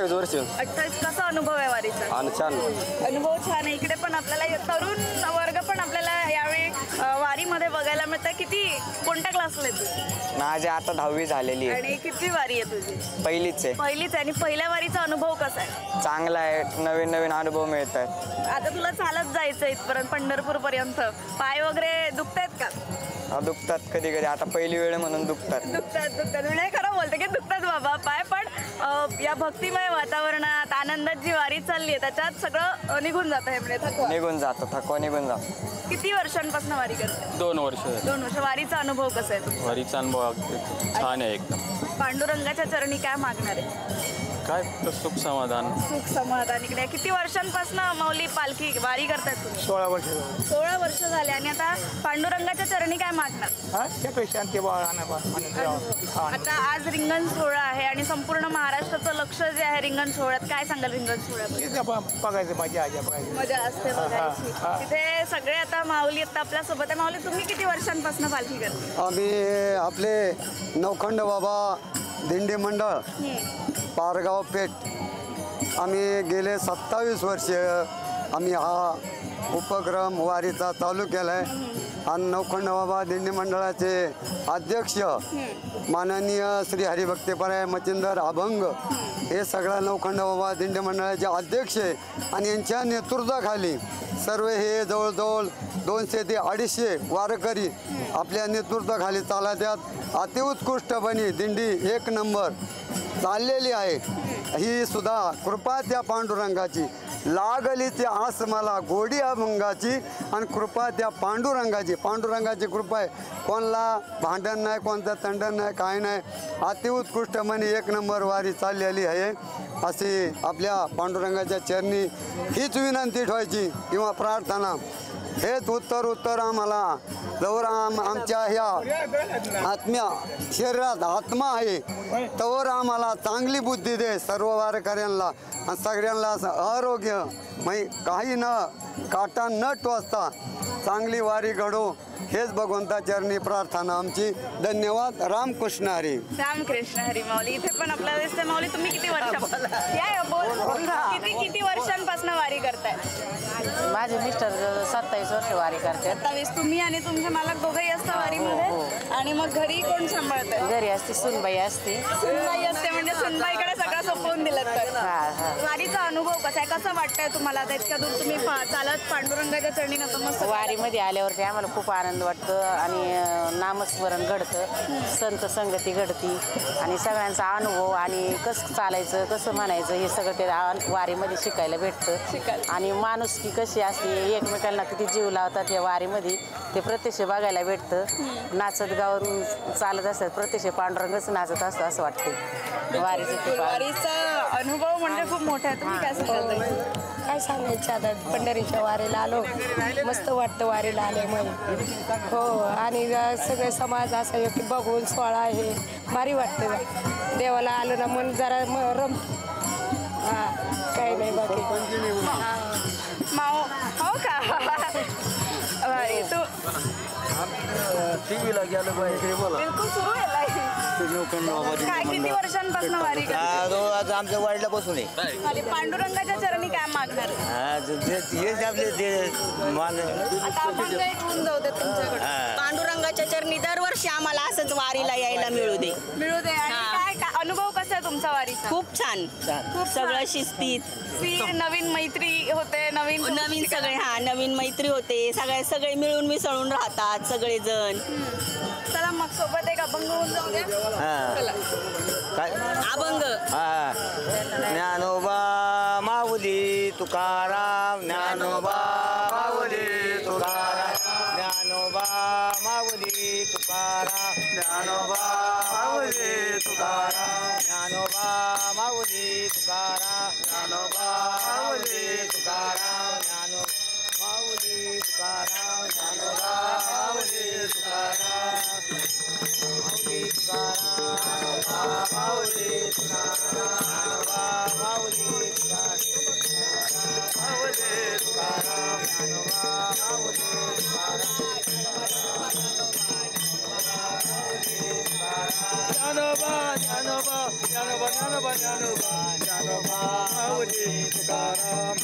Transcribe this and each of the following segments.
28 वर्ष. 28. कसा अनुभव आहे वारीचा? आणि छान अनुभव छान आहे. इकडे पण आपल्याला तरुण वर्ग पण आपल्याला यावेळी वारीमध्ये बघायला मिळतं. किती कोणत्या क्लासला आहे तू? माझी आता 10वी झालेली आहे. आणि किती वारी आहे तुझी? पहिलीच आहे. पहिलीच आहे. आणि पहिल्या वारीचा अनुभव कसा आहे? चांगला आहे. नवीन नवीन अनुभव मिळत आहेत. आता तुला चालत जायचं इथपर्यंत पंढरपूर पर्यंत. पाय वगैरे दुखतायत का? दुखतात कधी कधी. आता पहिली वेळ म्हणून दुखतात. म्हणजे खरं बोलते की दुखतात बाबा पाय. पण या भक्तिमय वातावरणात आनंदात जी वारी चालली आहे त्याच्यात सगळं निघून जातं हे म्हणजे थकवा निघून जातो. थकवा निघून जातो. किती वर्षांपासून वारी करते? 2 वर्ष. 2 वर्ष. वारीचा अनुभव कसा आहे? वारीचा अनुभव छान आहे एकदम. पांडुरंगाच्या चरणी काय मागणार आहे? काय सुख समाधान. सुख समाधान. इकडे किती वर्षांपासून माऊली पालखी वारी करतायत तुम्ही? 16 वर्ष. 16 वर्ष झाले. आणि आता पांडुरंगाच्या चरणी काय मागणार? आता आज रिंगण सोहळा आहे आणि संपूर्ण महाराष्ट्राचं लक्ष जे आहे रिंगण सोहळ्यात, काय सांगाल रिंगण सोहळ्यात? बघायचं मजा मजा असते बघायची. तिथे सगळे आता माऊली आता आपल्या सोबत आहे. माऊली तुम्ही किती वर्षांपासून पालखी करता? आम्ही आपले नवखंड बाबा दिंडी मंडळ पारगाव पेठ आम्ही गेले 27 वर्ष आम्ही हा उपक्रम वारीचा चालू केला आहे. आणि नवखंड बाबा दिंडी मंडळाचे अध्यक्ष माननीय श्री हरिभक्तीपराय मच्छिंदर अभंग हे सगळ्या नवखंड बाबा दिंडी मंडळाचे अध्यक्ष आहे. आणि यांच्या नेतृत्वाखाली सर्व हे जवळजवळ 200 ते 250 वारकरी आपल्या नेतृत्वाखाली चालत्यात. अतिउत्कृष्टपणे दिंडी 1 नंबर चाललेली आहे. ही सुद्धा कृपा त्या पांडुरंगाची. लागलीची आस मला गोडी अभंगाची आणि कृपा त्या पांडुरंगाची. पांडुरंगाची कृपा आहे. कोणाला भांडण नाही, कोणतं तंडण नाही, काय नाही. अतिउत्कृष्टपणे 1 नंबर वारी चाललेली आहे. अशी आपल्या पांडुरंगाच्या चरणी हीच विनंती ठेवायची किंवा प्रार्थना. हेच उत्तर आम्हाला जवळ आमच्या ह्या आत्म्या शरीरात आत्मा आहे तवर आम्हाला चांगली बुद्धी दे सर्व वारकऱ्यांना. आणि सगळ्यांना आरोग्य काही न काटा न टोचता चांगली वारी घडो हेच भगवंता चरणी प्रार्थना आमची. धन्यवाद. रामकृष्ण हरी. रामकृष्ण हरी. माऊली इथे पण आपल्याला दिसते. माऊली तुम्ही किती किती वर्षांपासून वारी करताय? माझे मिस्टर 27 वर्ष वारी करतात. 27. तुम्ही आणि तुमचे मालक दोघंही असता वारीमध्ये? आणि मग घरी कोण सांभाळतं? घरी असते सुनबाई असते. सुनबाई असते म्हणजे सुनबाईकडे सगळं सोपवून दिलं तर. वारीचा अनुभव कसा आहे? कसं वाटतंय तुम्हाला? इतक्या दूर तुम्ही चालत पांडुरंगाच्या चरणी नतमस्तक वारीमध्ये आल्यावरती आम्हाला खूप आनंद वाटतं आणि नामस्मरण घडतं, संत संगती घडती आणि सगळ्यांचा अनुभव आणि कसं चालायचं कसं म्हणायचं हे सगळं ते वारीमध्ये शिकायला भेटतं. आणि माणुसकी कशी असते, एकमेकांना किती जीव लावतात या वारीमध्ये ते प्रत्यक्ष बघायला भेटतं. नाचत गावून चालत असतात, प्रत्यक्ष पांडुरंगच नाचत असतं असं वाटतं. वारीचा अनुभव म्हणजे खूप मोठा आहे. तुम्ही काय सांगाल? काय सांगायचं आता, पंढरीच्या वारीला आलो, मस्त वाटतं वारीला आल्यामुळे. हो. आणि सगळे समाज असं की बघून सोहळा हे भारी वाटतं. देवाला आलो ना मन जरा रमतं. हां, काही नाही बाकी. हो का? तू टीव्हीला गेलो बिलकुल सुरू आहे. काय किती वर्षांपासून वारी करते? आमच्या वाडीला बसून आहे. आणि पांडुरंगाच्या चरणी काय मागणार? आता आपण काही घेऊन जाऊ दे तुमच्याकडे. पांडुरंगाच्या चरणी दरवर्षी आम्हाला असंच वारीला यायला मिळू दे. आणि काय अनुभव कसा आहे तुमचा वारीचा? खूप छान. खूप सगळं शिस्तीत. नवीन मैत्री होते, नवीन सगळे. हा, नवीन मैत्री होते. सगळे मिळून मिसळून राहतात सगळेजण. चला मग सोबत एक अभंग होऊन जाऊ दे. काय अभंग? ज्ञानोबा माऊली तुकाराम, ज्ञानोबा माऊली तुकाराम, ज्ञानोबा माऊली तुकाराम, ज्ञानोबा माऊली तुकाराम, ज्ञानोबा माऊली तुकाराम, ज्ञानोबा माऊली तुकाराम, ज्ञानो माऊली तुकाराम, ज्ञानोबा माऊली तुकाराम, माऊली तुकाराम, माऊली तुकाराम, माऊली तुकाराम, माऊली तुकाराम, माऊली तुकाराम, ज्ञानोबा ज्ञानोबा ज्ञानोबा ज्ञानोबा ज्ञानोबा ज्ञानोबा माऊली तुकाराम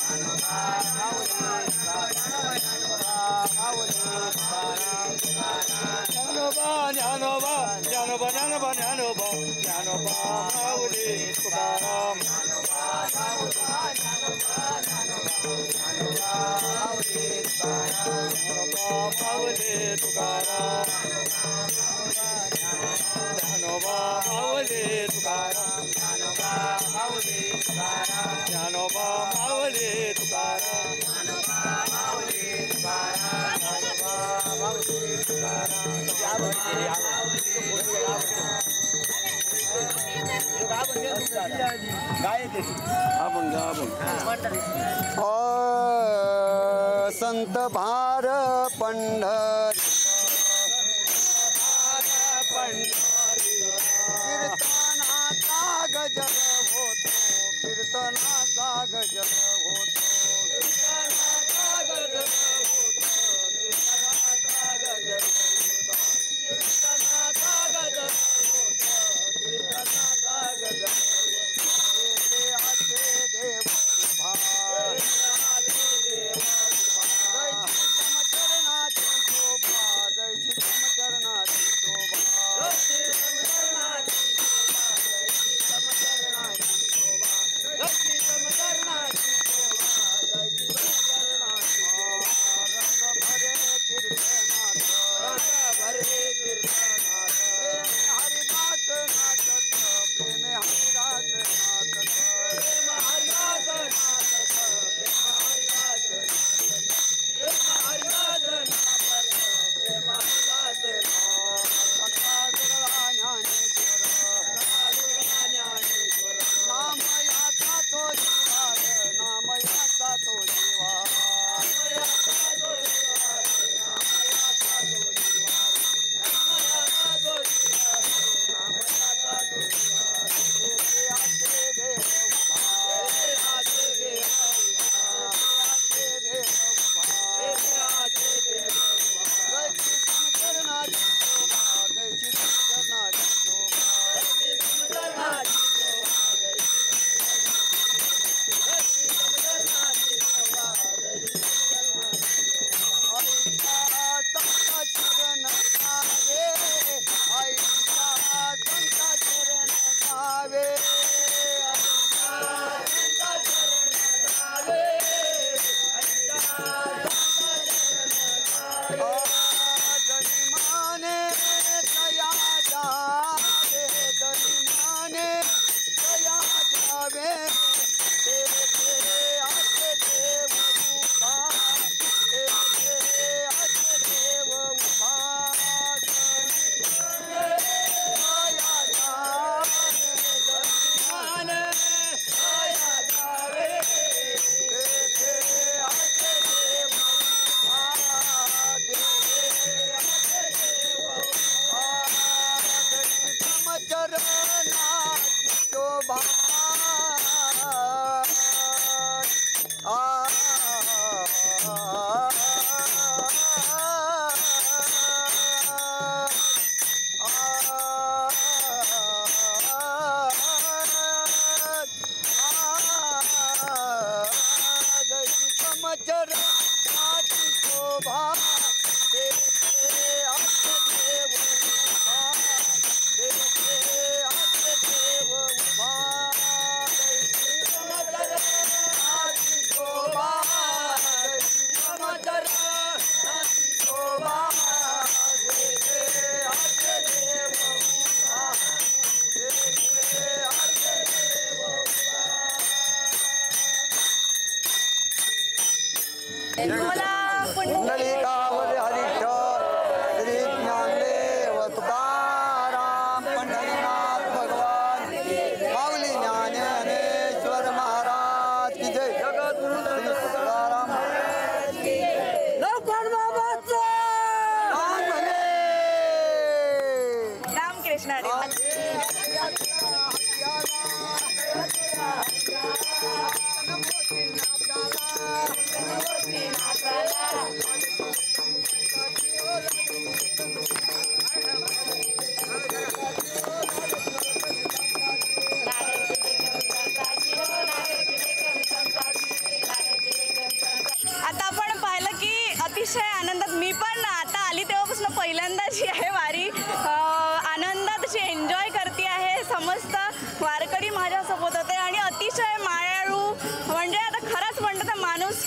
ज्ञानोबा ज्ञानोबा ज्ञानोबा ज्ञानोबा ज्ञानोबा ज्ञानोबा माऊली तुकाराम माऊली तुकाराम ज्ञानोबा माऊली तुकाराम ज्ञानोबा माऊली तुकाराम ज्ञानोबा माऊली तुकाराम ज्ञानोबा माऊली तुकाराम ज्ञानोबा माऊली संत भार पंढर कीर्तनाचा गजर होतो कीर्तनाचा गजर होतो कीर्तनाचा गजर होतो कीर्तनाचा गजर होतो कीर्तनाचा गजर होतो कीर्तनाचा गजर होतो आचे देव उभा चरणाची शोभा जयची तम चरणाची शोभा हरिदास नाचत प्रेम हरिदास नाचत प्रेम हरिदास नाचत प्रेम हरिदास प्रेम हरिदास नाचत प्रेम हरिदास ज्ञानेश्वर नाम याचा तो जीवार नाम याचा तो जीवार पुंडलिकावरी हरिठ्ठल श्री ज्ञानदेव तुकाराम पंढरीनाथ भगवान माऊली ज्ञानेश्वर महाराज की जय जगद्गुरु श्री तुकाराम लवकर बाबाचा नाम म्हणे रामकृष्ण हरी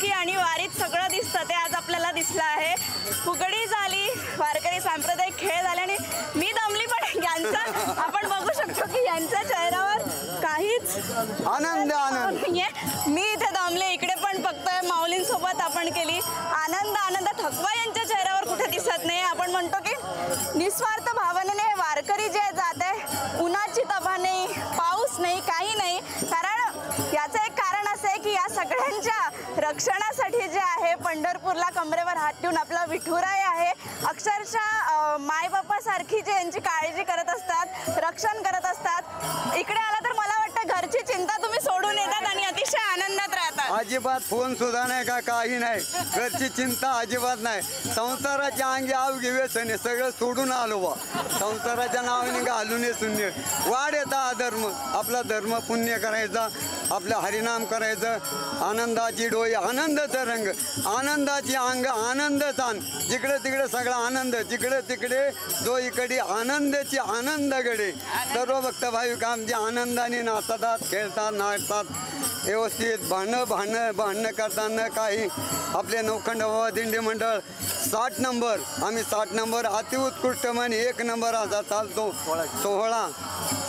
पालखी आणि वारीत सगळं दिसतं ते आज आपल्याला दिसलं आहे. फुगडी झाली, वारकरी सांप्रदायिक खेळ झाले आणि मी दमली, पण यांचा आपण बघू शकतो की यांच्या चेहऱ्यावर काहीच आनंद नाहीये. मी इथे दमले, इकडे पण बघतोय माऊलींसोबत आपण केली आनंद थकवा यांच्या चेहऱ्यावर कुठे दिसत नाही. आपण म्हणतो की निस्वार्थ भावनेने वारकरी जे जात आहे, उन्हाची तभा नाही, पाऊस नाही, काही नाही. कारण याचं एक कारण असं आहे की या सगळ्यांच्या रक्षणासाठी जे आहे पंढरपूरला कमरेवर हात ठेवून आपला विठुराय आहे. अक्षरशः मायबापासारखी जे यांची काळजी करत असतात, रक्षण करत असतात. इकडे आला तर मला वाटतं घरची चिंता तुम्ही सोडून येतात आणि अतिशय आनंदात राहतात. अजिबात फोन सुद्धा नाही का, काही नाही. घरची चिंता अजिबात नाही. संसाराच्या अंगी अवघी व्यसने सगळं सोडून आलो बा. संसाराच्या नावाने घालून शून्य वाढ येता धर्म. आपला धर्म पुण्य करायचा, आपलं हरिनाम करायचं. आनंदाची डोळी, आनंदाचा रंग, आनंदाची अंग, आनंद तान. जिकडे तिकडे सगळा आनंद, जिकडे तिकडे जो इकडे आनंदाची आनंदगडे. सर्व भक्त भाविक आमचे आनंदाने नाचतात, खेळतात, नाचतात. व्यवस्थित भांडणं करताना काही. आपले नवखंड बाबा दिंडी मंडळ 60 नंबर, आम्ही 60 नंबर अतिउत्कृष्ट म्हणे 1 नंबर असा चालतो.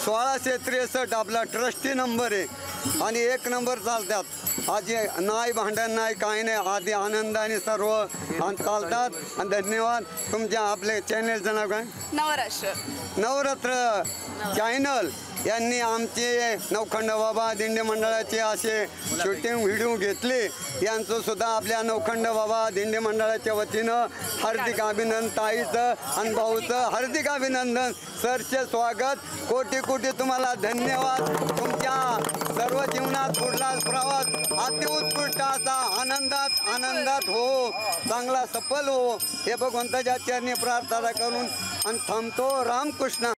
1663 आपला ट्रस्टी नंबर आहे आणि 1 नंबर चालतात. आधी नाही भांडण नाही, काही नाही. आधी आनंदाने सर्व आणि चालतात. आणि धन्यवाद. तुमच्या आपले चॅनलचं नाव काय? नवरात्र चॅनल यांनी आमचे नवखंड बाबा दिंडी मंडळाचे असे शूटिंग व्हिडिओ घेतले. यांचं सुद्धा आपल्या नवखंड बाबा दिंडी मंडळाच्या वतीनं हार्दिक अभिनंदन. ताईचं आणि भाऊचं हार्दिक अभिनंदन. सरचे स्वागत. कोटी कोटी तुम्हाला धन्यवाद. तुमच्या सर्व जीवनात पुढला प्रवास अतिउत्कृष्ट असा आनंदात हो, चांगला सफल हो, हे भगवंताच्या चरणी प्रार्थना करून आणि थांबतो. रामकृष्ण